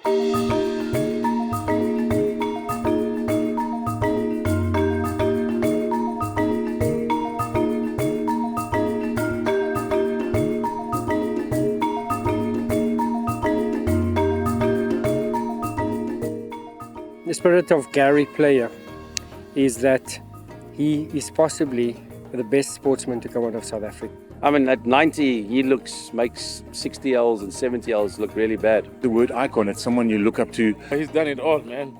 The spirit of Gary Player is that he is possibly the best sportsman to come out of South Africa. I mean, at 90, he makes 60-year-olds and 70-year-olds look really bad. The word icon, it's someone you look up to. He's done it all, man.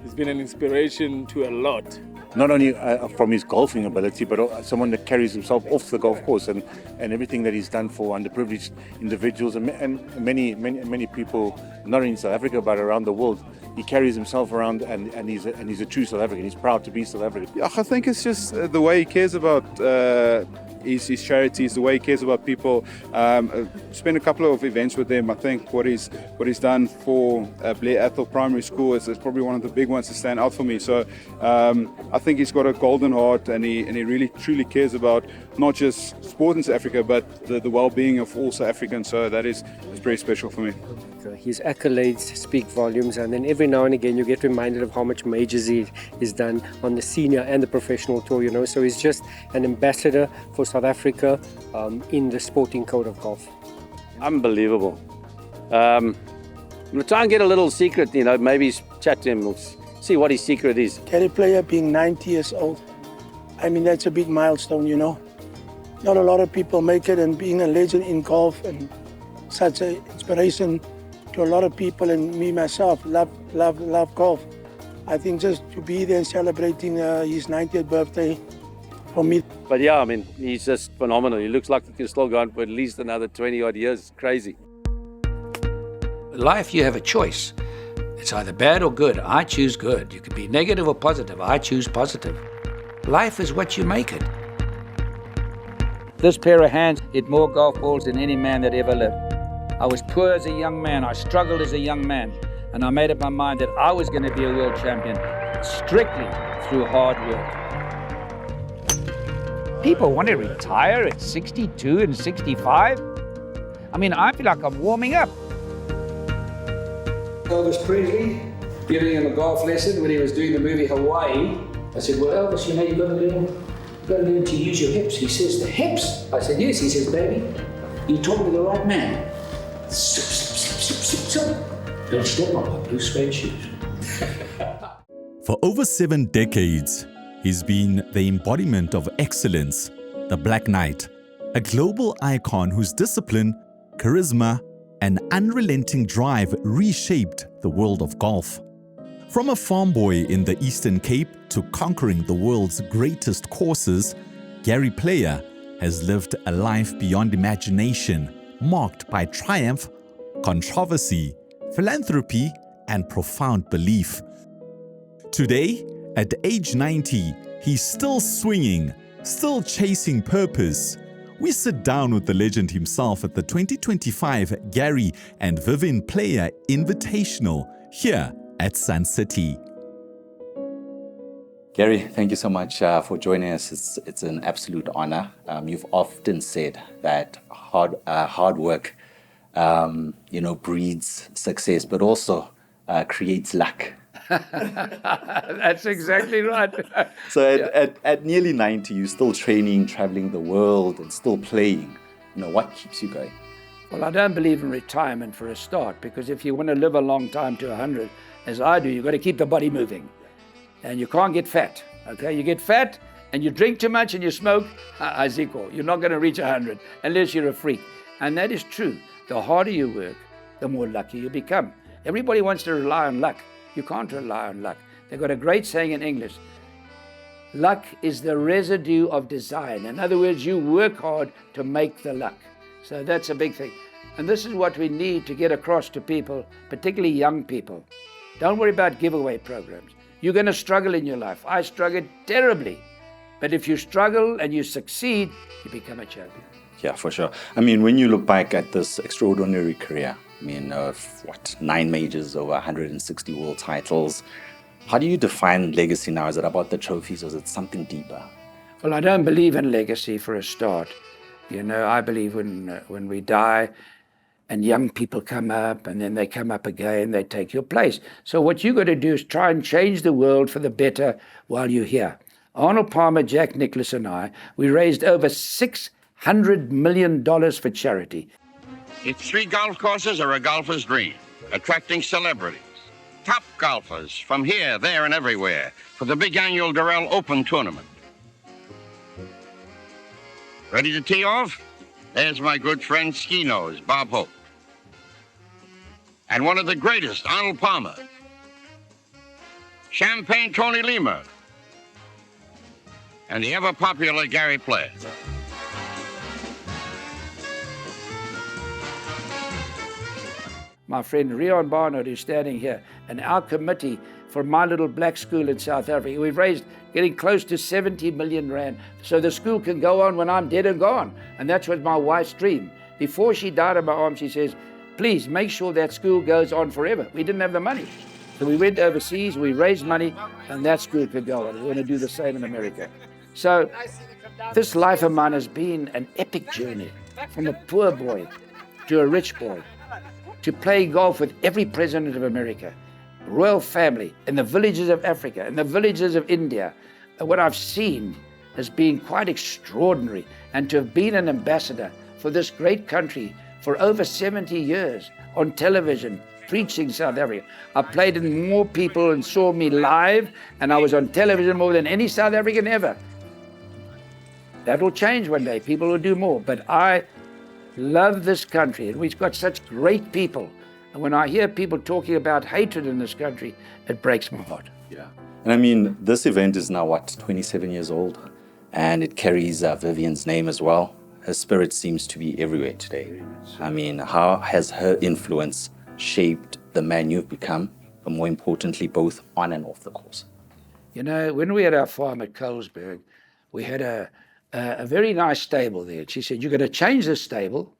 He's been an inspiration to a lot. Not only from his golfing ability, but someone that carries himself off the golf course and everything that he's done for underprivileged individuals and many people, not in South Africa, but around the world. He carries himself around and he's a true South African. He's proud to be South African. Yeah, I think it's just the way he cares about his charities, the way he cares about people. Spent a couple of events with them. I think what he's done for Blair Athol Primary School is probably one of the big ones to stand out for me. So I think he's got a golden heart, and he really truly cares about not just sport in South Africa, but the well-being of all South Africans. So it's very special for me. His accolades speak volumes, and then every now and again you get reminded of how much majors he has done on the senior and the professional tour, you know. So he's just an ambassador for South Africa in the sporting code of golf. Unbelievable. I'm going to try and get a little secret, you know, maybe chat to him, we'll see what his secret is. Gary Player being 90 years old, I mean, that's a big milestone, you know. Not a lot of people make it, and being a legend in golf and such an inspiration to a lot of people, and me myself love golf. I think just to be there celebrating his 90th birthday for me. But yeah, I mean, he's just phenomenal. He looks like he can still go on for at least another 20 odd years. It's crazy. In life, you have a choice. It's either bad or good. I choose good. You can be negative or positive. I choose positive. Life is what you make it. This pair of hands hit more golf balls than any man that ever lived. I was poor as a young man. I struggled as a young man. And I made up my mind that I was going to be a world champion strictly through hard work. People want to retire at 62 and 65. I mean, I feel like I'm warming up. Elvis Presley giving him a golf lesson when he was doing the movie Hawaii. I said, well, Elvis, you know, you've got to learn to use your hips. He says, the hips? I said, yes. He says, baby, you're talking to the right man. Sip, sip, sip, sip, sip, sip. Don't step on my blue suede shoes. For over 7 decades, he's been the embodiment of excellence, the Black Knight, a global icon whose discipline, charisma, and unrelenting drive reshaped the world of golf. From a farm boy in the Eastern Cape to conquering the world's greatest courses, Gary Player has lived a life beyond imagination, marked by triumph, controversy, philanthropy, and profound belief. Today, at age 90, he's still swinging, still chasing purpose. We sit down with the legend himself at the 2025 Gary and Vivienne Player Invitational here at Sun City. Gary, thank you so much for joining us. It's an absolute honor. You've often said that hard work, breeds success, but also creates luck. That's exactly right. So at nearly 90, you're still training, traveling the world, and still playing. What keeps you going? Well, I don't believe in retirement for a start, because if you want to live a long time to 100, as I do, you've got to keep the body moving. And you can't get fat, okay? You get fat and you drink too much and you smoke, Aziko, you're not going to reach 100 unless you're a freak. And that is true. The harder you work, the more lucky you become. Everybody wants to rely on luck. You can't rely on luck. They've got a great saying in English. Luck is the residue of design. In other words, you work hard to make the luck. So that's a big thing. And this is what we need to get across to people, particularly young people. Don't worry about giveaway programs. You're going to struggle in your life. I struggled terribly. But if you struggle and you succeed, you become a champion. Yeah, for sure. I mean, when you look back at this extraordinary career, 9 majors, over 160 world titles, how do you define legacy now? Is it about the trophies or is it something deeper? Well, I don't believe in legacy for a start. I believe when we die, and young people come up, and then they come up again, they take your place. So what you've got to do is try and change the world for the better while you're here. Arnold Palmer, Jack Nicklaus, and I, we raised over $600 million for charity. Its 3 golf courses are a golfer's dream, attracting celebrities, top golfers from here, there, and everywhere for the big annual Durrell Open tournament. Ready to tee off? There's my good friend Ski Nose, Bob Hope. And one of the greatest, Arnold Palmer. Champagne Tony Lima. And the ever-popular Gary Player. My friend Rion Barnard, who's standing here, and our committee for my little black school in South Africa, we've raised getting close to 70 million rand so the school can go on when I'm dead and gone. And that's what my wife's dream. Before she died in my arms, she says, please make sure that school goes on forever. We didn't have the money. So we went overseas, we raised money, and that school could go on. We're going to do the same in America. So this life of mine has been an epic journey, from a poor boy to a rich boy, to play golf with every president of America, royal family, in the villages of Africa, in the villages of India. And what I've seen has been quite extraordinary. And to have been an ambassador for this great country for over 70 years on television, preaching South Africa. I played in more people and saw me live, and I was on television more than any South African ever. That will change one day. People will do more. But I love this country, and we've got such great people. And when I hear people talking about hatred in this country, it breaks my heart. Yeah. And I mean, this event is now, what, 27 years old? And it carries Vivienne's name as well. Her spirit seems to be everywhere today. I mean, how has her influence shaped the man you've become, but more importantly, both on and off the course? You know, when we had our farm at Colesberg, we had a very nice stable there. She said, you're going to change this stable,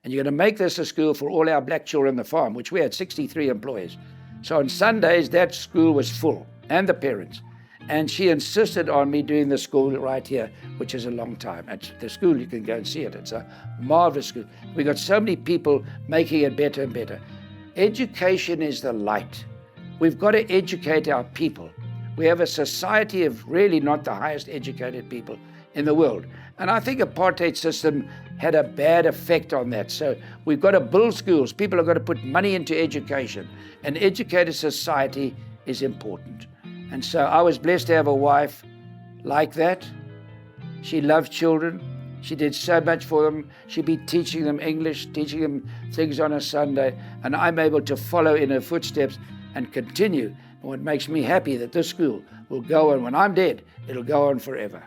and you're going to make this a school for all our black children on the farm, which we had 63 employees. So on Sundays, that school was full, and the parents. And she insisted on me doing the school right here, which is a long time. At the school, you can go and see it. It's a marvelous school. We got so many people making it better and better. Education is the light. We've got to educate our people. We have a society of really not the highest educated people in the world. And I think apartheid system had a bad effect on that. So we've got to build schools. People have got to put money into education. An educated society is important. And so I was blessed to have a wife like that. She loved children. She did so much for them. She'd be teaching them English, teaching them things on a Sunday. And I'm able to follow in her footsteps and continue. And what makes me happy that this school will go on. When I'm dead, it'll go on forever.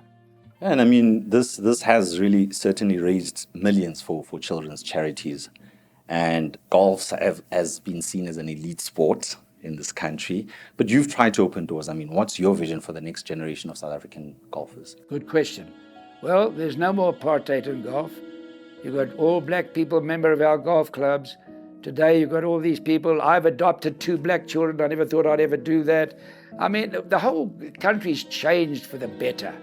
And I mean, this has really certainly raised millions for children's charities. And golf has been seen as an elite sport in this country. But you've tried to open doors. I mean, what's your vision for the next generation of South African golfers? Good question. Well, there's no more apartheid in golf. You've got all black people, member of our golf clubs. Today, you've got all these people. I've adopted 2 black children. I never thought I'd ever do that. I mean, the whole country's changed for the better.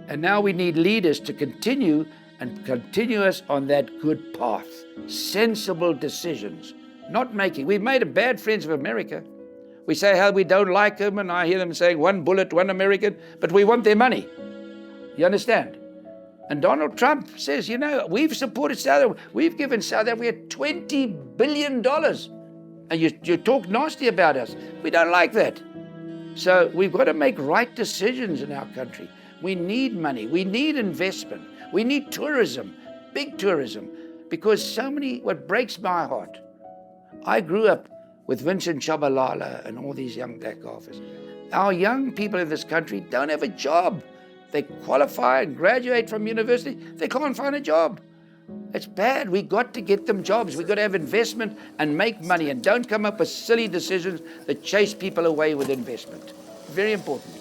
And now we need leaders to continue us on that good path. Sensible decisions, not making. We've made a bad friends of America. We say how we don't like them, and I hear them saying 1 bullet, 1 American, but we want their money. You understand? And Donald Trump says, you know, we've supported South Africa. We've given South Africa $20 billion. And you talk nasty about us. We don't like that. So we've got to make right decisions in our country. We need money. We need investment. We need tourism, big tourism, because so many, what breaks my heart, I grew up with Vincent Chabalala and all these young black golfers. Our young people in this country don't have a job. They qualify and graduate from university, they can't find a job. It's bad. We got to get them jobs. We got to have investment and make money, and don't come up with silly decisions that chase people away with investment. Very important.